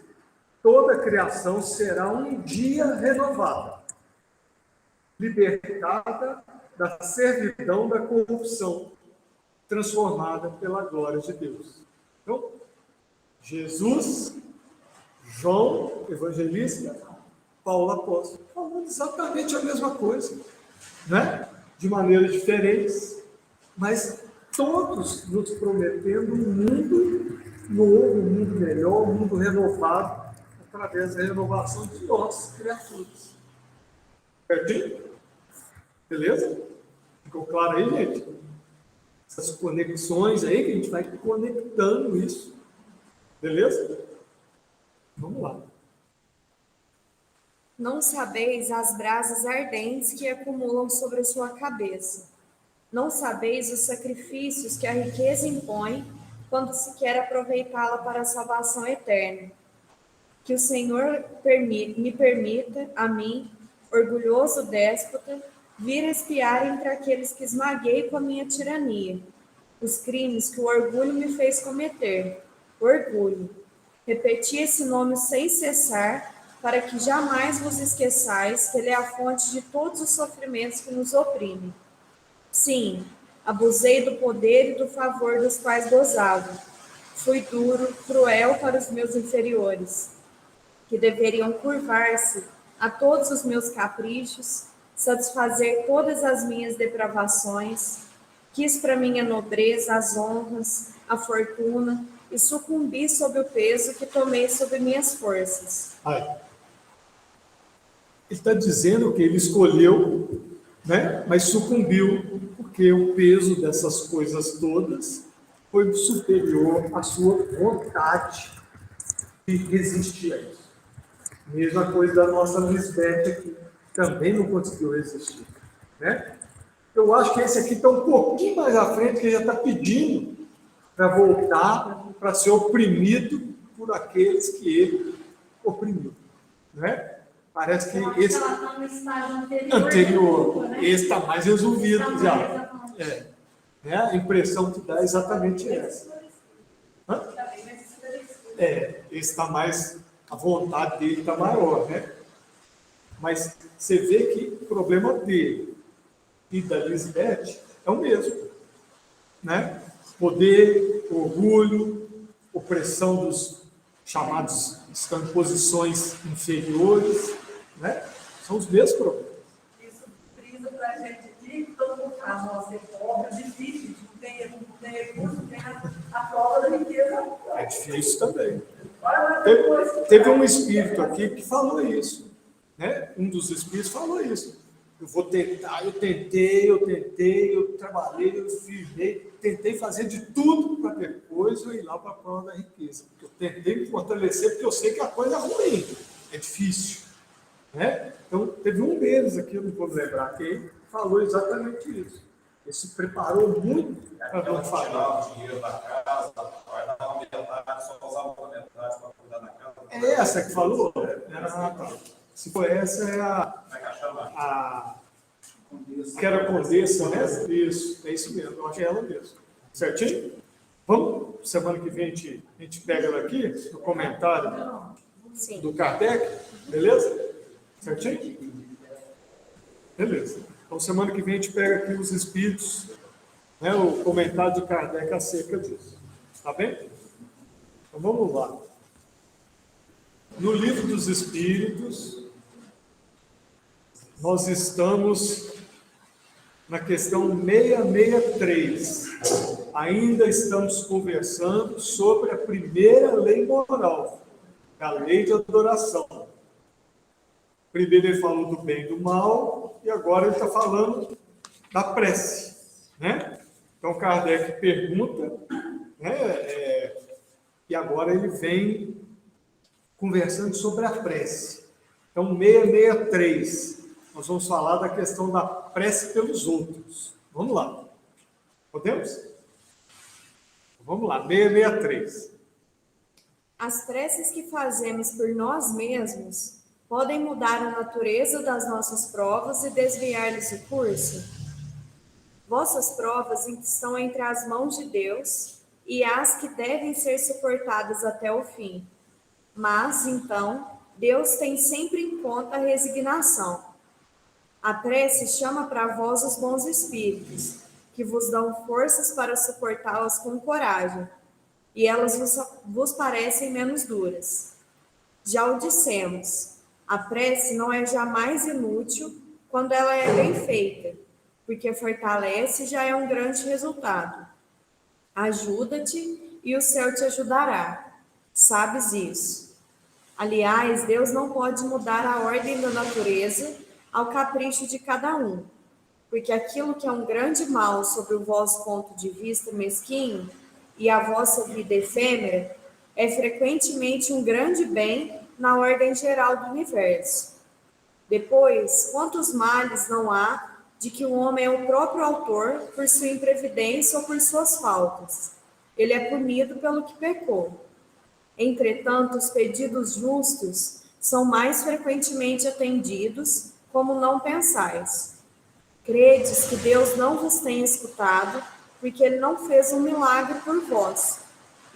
Toda a criação será um dia renovada, libertada da servidão da corrupção, transformada pela glória de Deus. Então, Jesus, João, evangelista, Paulo, apóstolo, falando exatamente a mesma coisa, né? De maneiras diferentes, mas todos nos prometendo um mundo novo, um mundo melhor, um mundo renovado, através da renovação de nós, criaturas. Certinho? Beleza? Ficou claro aí, gente? Essas conexões aí, que a gente vai conectando isso. Beleza? Vamos lá. Não sabeis as brasas ardentes que acumulam sobre a sua cabeça. Não sabeis os sacrifícios que a riqueza impõe quando se quer aproveitá-la para a salvação eterna. Que o Senhor me permita, a mim, orgulhoso déspota, vir espiar entre aqueles que esmaguei com a minha tirania, os crimes que o orgulho me fez cometer. Orgulho. Repeti esse nome sem cessar, para que jamais vos esqueçais que ele é a fonte de todos os sofrimentos que nos oprimem. Sim, abusei do poder e do favor dos quais gozava. Fui duro, cruel para os meus inferiores, que deveriam curvar-se a todos os meus caprichos, satisfazer todas as minhas depravações. Quis para minha nobreza as honras, a fortuna, e sucumbi sob o peso que tomei sobre minhas forças. Ele está dizendo que ele escolheu, né? Mas sucumbiu, porque o peso dessas coisas todas foi superior à sua vontade de resistir a isso. Mesma coisa da nossa Lisbeth aqui, também não conseguiu resistir, né? Eu acho que esse aqui está um pouquinho mais à frente, que já está pedindo para voltar, para ser oprimido por aqueles que ele oprimiu, né? Parece que esse ela está no estágio anterior, né? Esse está mais resolvido já. Né? A impressão que dá é exatamente essa. Esse está mais, a vontade dele está maior, né? Mas você vê que o problema dele e da Lisbeth é o mesmo, né? Poder, orgulho, opressão dos chamados, estão em posições inferiores, né? São os mesmos problemas. Isso frisa para a gente aqui, que todo mundo fala, nossa, é pobre, é difícil, não tem recurso, não tem a prova da riqueza. É difícil também. Teve um espírito aqui que falou isso, né? Um dos espíritos falou isso. Eu vou tentar, eu tentei, eu trabalhei, eu firmei, tentei fazer de tudo para depois eu ir lá para a prova da riqueza. Eu tentei me fortalecer porque eu sei que a coisa é ruim, é difícil, né? Então, teve um deles aqui, eu não vou lembrar quem, falou exatamente isso. Ele se preparou muito para não falar. Tirar o dinheiro da casa, vai dar uma metade, só usar uma metade para cuidar da casa. É essa que falou? Tá. Se for essa, é que era a Condessa, né? Isso, é isso mesmo, eu acho que é ela mesmo. Certinho? Vamos, semana que vem a gente pega ela aqui, no comentário do Kardec, beleza? Certinho? Beleza. Então, semana que vem a gente pega aqui os espíritos, né, o comentário de Kardec acerca disso. Tá bem? Então, vamos lá. no Livro dos Espíritos, nós estamos na questão 663. Ainda estamos conversando sobre a primeira lei moral, a lei de adoração. Primeiro ele falou do bem e do mal, e agora ele está falando da prece, né? Então Kardec pergunta, né? E agora ele vem conversando sobre a prece. Então, 663, nós vamos falar da questão da prece pelos outros. Vamos lá. Podemos? Vamos lá, 663. As preces que fazemos por nós mesmos podem mudar a natureza das nossas provas e desviar-lhes o curso? Vossas provas estão entre as mãos de Deus e as que devem ser suportadas até o fim. Mas, então, Deus tem sempre em conta a resignação. A prece chama para vós os bons espíritos, que vos dão forças para suportá-las com coragem, e elas vos parecem menos duras. Já o dissemos, a prece não é jamais inútil quando ela é bem feita, porque fortalece e já é um grande resultado. Ajuda-te e o céu te ajudará. Sabes isso. Aliás, Deus não pode mudar a ordem da natureza ao capricho de cada um, porque aquilo que é um grande mal sob o vosso ponto de vista mesquinho e a vossa vida efêmera é frequentemente um grande bem na ordem geral do universo. Depois, quantos males não há de que o homem é o próprio autor por sua imprevidência ou por suas faltas? Ele é punido pelo que pecou. Entretanto, os pedidos justos são mais frequentemente atendidos, como não pensais. Credes que Deus não vos tem escutado, porque Ele não fez um milagre por vós,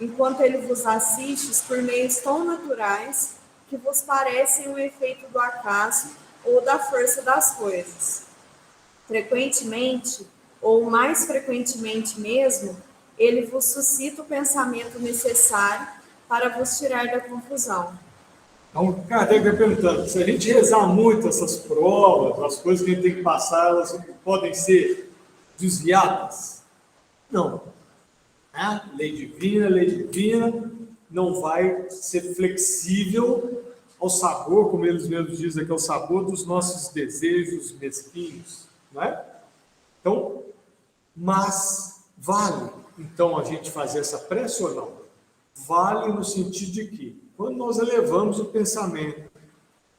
enquanto Ele vos assiste por meios tão naturais que vos parecem o efeito do acaso ou da força das coisas. Frequentemente, ou mais frequentemente mesmo, Ele vos suscita o pensamento necessário para vos tirar da confusão. Então, Kardec vai perguntando, se a gente rezar muito essas provas, as coisas que a gente tem que passar, elas podem ser desviadas? Não. Lei divina, não vai ser flexível ao sabor, como eles mesmos dizem aqui, ao sabor dos nossos desejos mesquinhos, não é? Então, mas vale, então, a gente fazer essa prece ou não? Vale no sentido de que, quando nós elevamos o pensamento,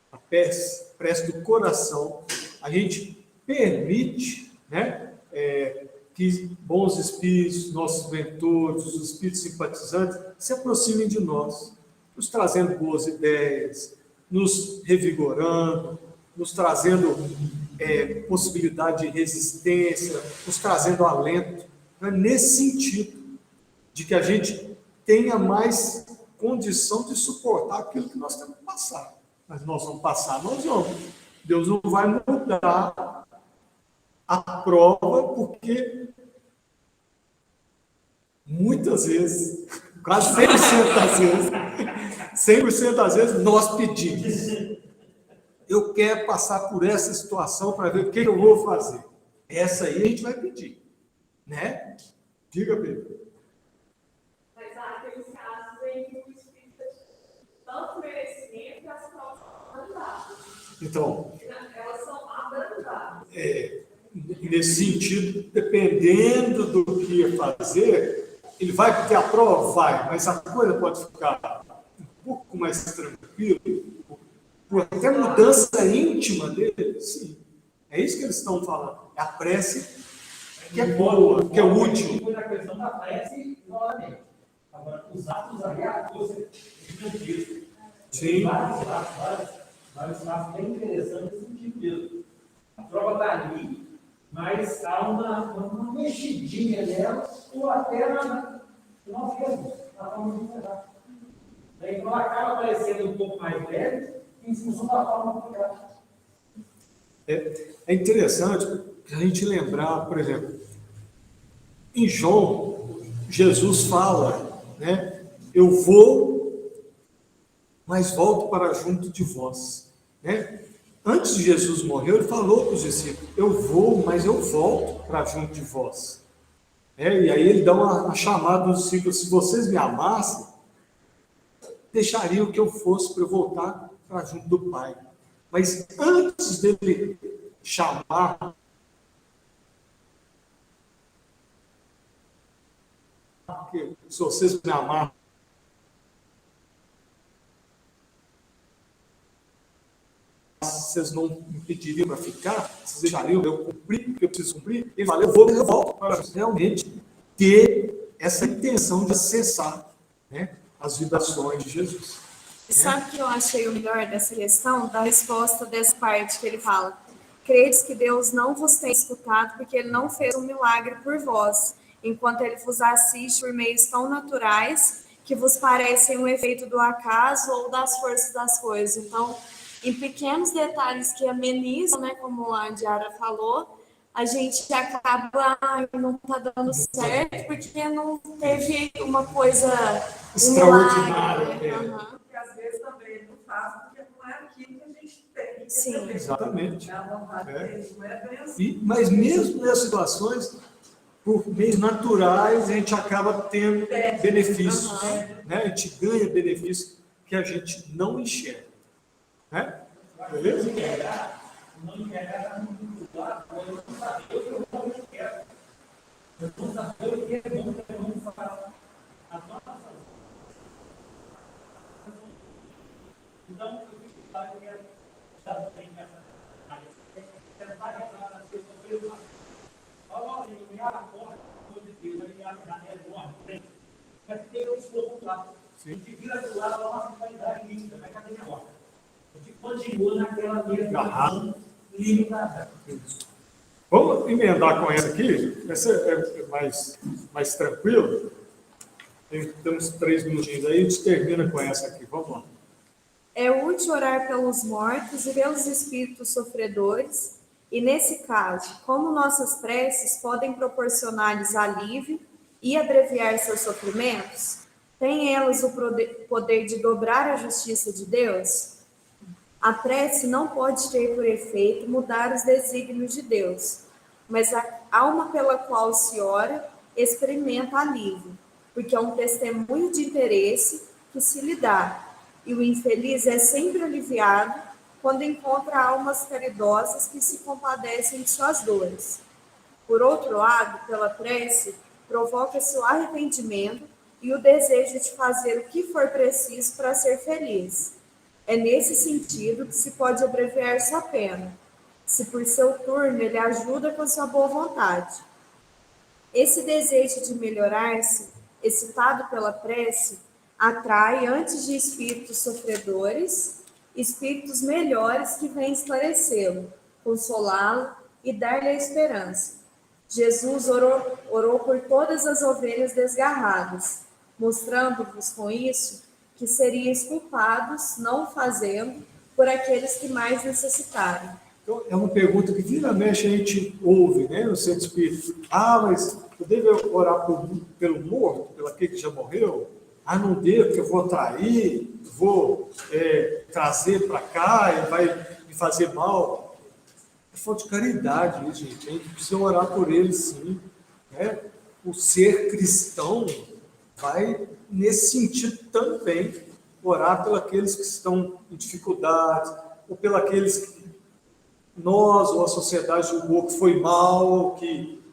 a prece do coração, a gente permite, né, que bons espíritos, nossos mentores, os espíritos simpatizantes, se aproximem de nós, nos trazendo boas ideias, nos revigorando, nos trazendo possibilidade de resistência, nos trazendo alento, né, nesse sentido, de que a gente tenha mais condição de suportar aquilo que nós temos que passar. Mas nós vamos passar, nós vamos. Deus não vai mudar a prova, porque muitas vezes, quase 100% das vezes, 100% das vezes nós pedimos. Eu quero passar por essa situação para ver o que eu vou fazer. Essa aí a gente vai pedir, né? Diga, Pedro. Mas há aqueles casos em que o espírito tem tanto merecimento que as provas são abrandadas. Então, Elas são abrandadas. nesse sentido, dependendo do que ia fazer, ele vai ter a prova? Vai, mas a coisa pode ficar um pouco mais tranquila, por até mudança íntima dele, sim. É isso que eles estão falando. É a prece que é boa, que é útil. Foi na questão da prece novamente. Agora, os atos ali, a coisa gigantesca. Sim. Vários fatos bem interessantes nesse sentido mesmo. A prova está ali, mas há uma mexidinha nela, ou até nós mesmos. Daí, quando acaba aparecendo um pouco mais leve, em função da forma aplicada. É interessante a gente lembrar, por exemplo, em João, Jesus fala, né? Eu vou mas volto para junto de vós. Né? Antes de Jesus morrer, ele falou para os discípulos, eu vou, mas eu volto para junto de vós. E aí ele dá uma chamada aos discípulos, se vocês me amassem, deixariam que eu fosse para eu voltar para junto do Pai. Mas antes dele chamar, porque se vocês me amarem, vocês não me pediriam para ficar, vocês deixariam eu cumprir o que eu preciso cumprir, e valeu, eu volto para realmente ter essa intenção de acessar, né, as vibrações de Jesus. E sabe o que eu achei o melhor dessa questão? Da resposta dessa parte que ele fala, credes que Deus não vos tem escutado, porque ele não fez um milagre por vós, enquanto ele vos assiste por meios tão naturais, que vos parecem um efeito do acaso ou das forças das coisas. Então, em pequenos detalhes que amenizam, né, como a Diara falou, a gente acaba, não está dando certo, porque não teve uma coisa extraordinária. Porque às vezes também ele não faz, porque não é aquilo que a gente tem que Sim. receber. Exatamente. A vontade dele não é bem assim. Mas mesmo nessas situações, por meios naturais, a gente acaba tendo benefícios. Né? A gente ganha benefícios que a gente não enxerga. Né? Beleza? Não enxergar muito lado, eu não saber o que eu realmente quero. Eu não saber o que é bom, que eu não faço. Então, eu fico claro que eu quero bem nessa área. Tentar entrar nas pessoas, olha, eu me acordo, eu me acordo, mas tem um esforço lá. A gente vira do lado, a nossa qualidade líquida, mas cadê minha porta? A gente continua naquela mesma limitada. Vamos emendar com essa aqui? Essa é mais tranquilo. Temos 3 minutinhos aí, a gente termina com essa aqui. Vamos lá. É útil orar pelos mortos e pelos espíritos sofredores, e nesse caso, como nossas preces podem proporcionar-lhes alívio e abreviar seus sofrimentos, têm elas o poder de dobrar a justiça de Deus? A prece não pode ter por efeito mudar os desígnios de Deus, mas a alma pela qual se ora experimenta alívio, porque é um testemunho de interesse que se lhe dá, e o infeliz é sempre aliviado quando encontra almas caridosas que se compadecem de suas dores. Por outro lado, pela prece, provoca-se o arrependimento e o desejo de fazer o que for preciso para ser feliz. É nesse sentido que se pode abreviar sua pena, se por seu turno ele ajuda com sua boa vontade. Esse desejo de melhorar-se, excitado pela prece, atrai, antes de espíritos sofredores, espíritos melhores que vêm esclarecê-lo, consolá-lo e dar-lhe a esperança. Jesus orou por todas as ovelhas desgarradas, mostrando-vos com isso que seriam culpados, não fazendo, por aqueles que mais necessitarem. Então, é uma pergunta que vira mexe a gente ouve, né, no centro espírita. Mas eu devo orar pelo morto, pelo aquele que já morreu? Não devo, porque eu vou atrair, vou trazer para cá, e vai me fazer mal. É falta de caridade, gente. A gente precisa orar por ele, sim. Né? O ser cristão vai nesse sentido também, orar pelos aqueles que estão em dificuldades, ou pelos aqueles que nós ou a sociedade julgou que foi mal, que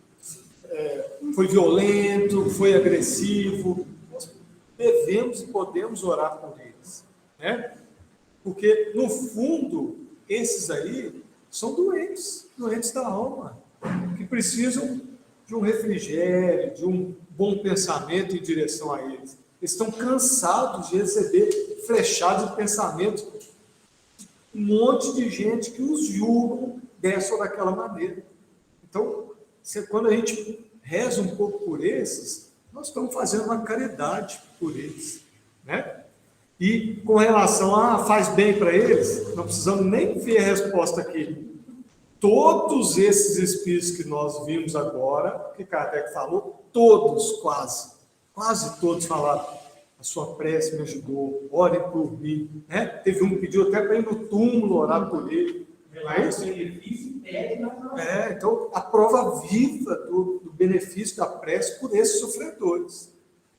foi violento, foi agressivo. Nós devemos e podemos orar por eles, né? Porque, no fundo, esses aí são doentes da alma, que precisam de um refrigério, de um bom pensamento em direção a eles. Eles estão cansados de receber flechadas de pensamento, um monte de gente que os julgam dessa ou daquela maneira. Então, quando a gente reza um pouco por esses, nós estamos fazendo uma caridade por eles, né? E com relação a faz bem para eles, não precisamos nem ver a resposta aqui. Todos esses espíritos que nós vimos agora, que Kardec falou, todos quase todos falaram, a sua prece me ajudou, ore por mim. Né? Teve um que pediu até para ir no túmulo orar por ele. Não é isso? Então, a prova viva do benefício da prece por esses sofredores.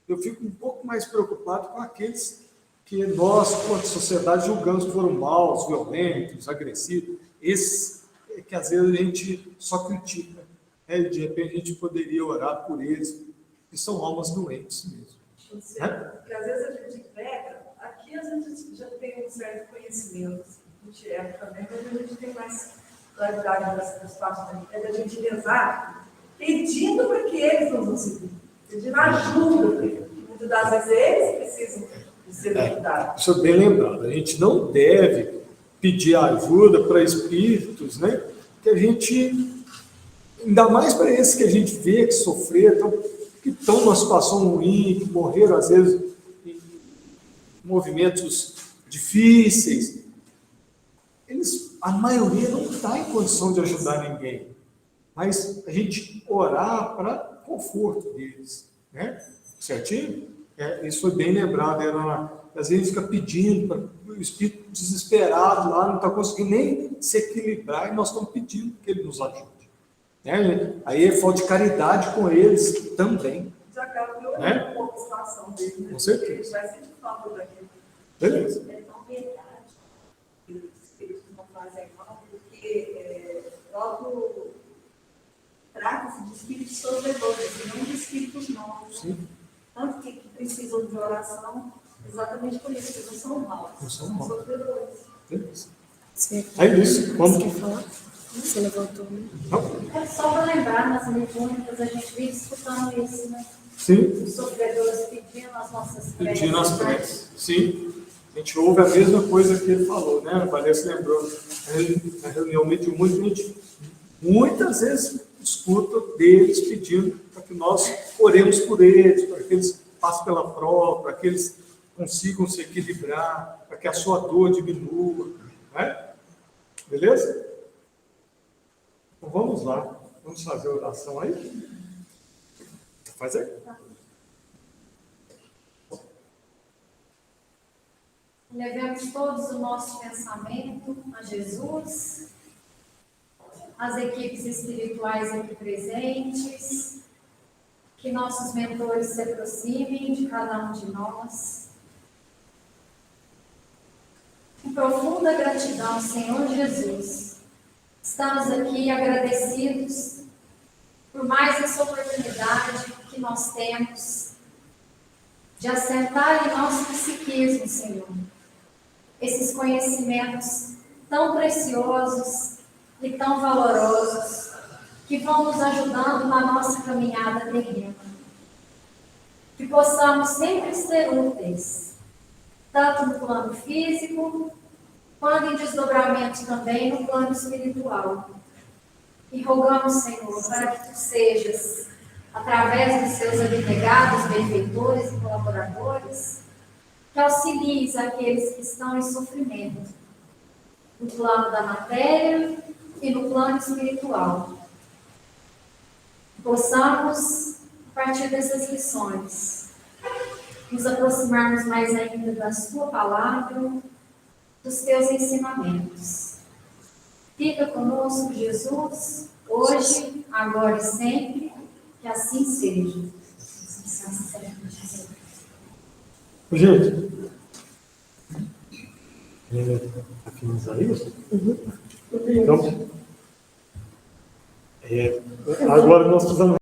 Eu fico um pouco mais preocupado com aqueles que nós, como sociedade, julgamos que foram maus, violentos, agressivos. Esses que às vezes a gente só critica. Né? De repente a gente poderia orar por eles, que são almas doentes mesmo. Porque às vezes a gente pega, aqui a gente já tem um certo conhecimento, a gente é também, mas a gente tem mais claridade das situações. É da gente rezar pedindo para que eles nos auxiliem, pedindo ajuda para eles. Muitas das vezes eles precisam de ser ajudados. Isso é bem lembrado. A gente não deve pedir ajuda para espíritos, né? Que a gente, ainda mais para esses que a gente vê que sofreram, que estão numa situação ruim, que morreram às vezes em movimentos difíceis, a maioria não está em condição de ajudar ninguém, mas a gente orar para conforto deles, né? Certinho? Isso foi bem lembrado. Às vezes a gente fica pedindo, o espírito desesperado lá, não está conseguindo nem se equilibrar, e nós estamos pedindo que ele nos ajude. Né? Aí é falta de caridade com eles também. Já acaba piorando um pouco a situação deles. Né? Com certeza. Vai sentir falta daquilo. Beleza. É tão verdade que os espíritos não fazem mal, porque logo trata-se de espíritos sofredores, e não de espíritos novos. Sim. Tanto que precisam de oração, exatamente por isso, porque não são maus, são sofredores. Beleza. Você É isso. Vamos quer falar? Você levantou, né? É só para lembrar, nas mediúnicas a gente vive escutando isso, né? Sim. Os sofredores pedindo as nossas preces. Pedindo as preces. Sim. A gente ouve a mesma coisa que ele falou, né? A Vanessa lembrou. Na reunião mediúnica, a gente muitas vezes escuta deles pedindo para que nós oremos por eles, para que eles passem pela prova, para que eles consigam se equilibrar, para que a sua dor diminua. Né? Beleza? Então vamos lá. Vamos fazer a oração aí? Faz aí. Levemos todos o nosso pensamento a Jesus, as equipes espirituais aqui presentes, que nossos mentores se aproximem de cada um de nós. Com profunda gratidão, Senhor Jesus, estamos aqui agradecidos por mais essa oportunidade que nós temos de assentar em nosso psiquismo, Senhor, esses conhecimentos tão preciosos e tão valorosos que vão nos ajudando na nossa caminhada terrena. Que possamos sempre ser úteis, tanto no plano físico, quanto em desdobramento também no plano espiritual. E rogamos, Senhor, para que Tu sejas, através dos Seus abnegados, benfeitores e colaboradores, que auxilies aqueles que estão em sofrimento, no plano da matéria e no plano espiritual. Possamos, a partir dessas lições, nos aproximarmos mais ainda da Sua palavra, dos Teus ensinamentos. Fica conosco, Jesus, hoje, agora e sempre, que assim seja. Gente, para finalizar isso, então, agora nós precisamos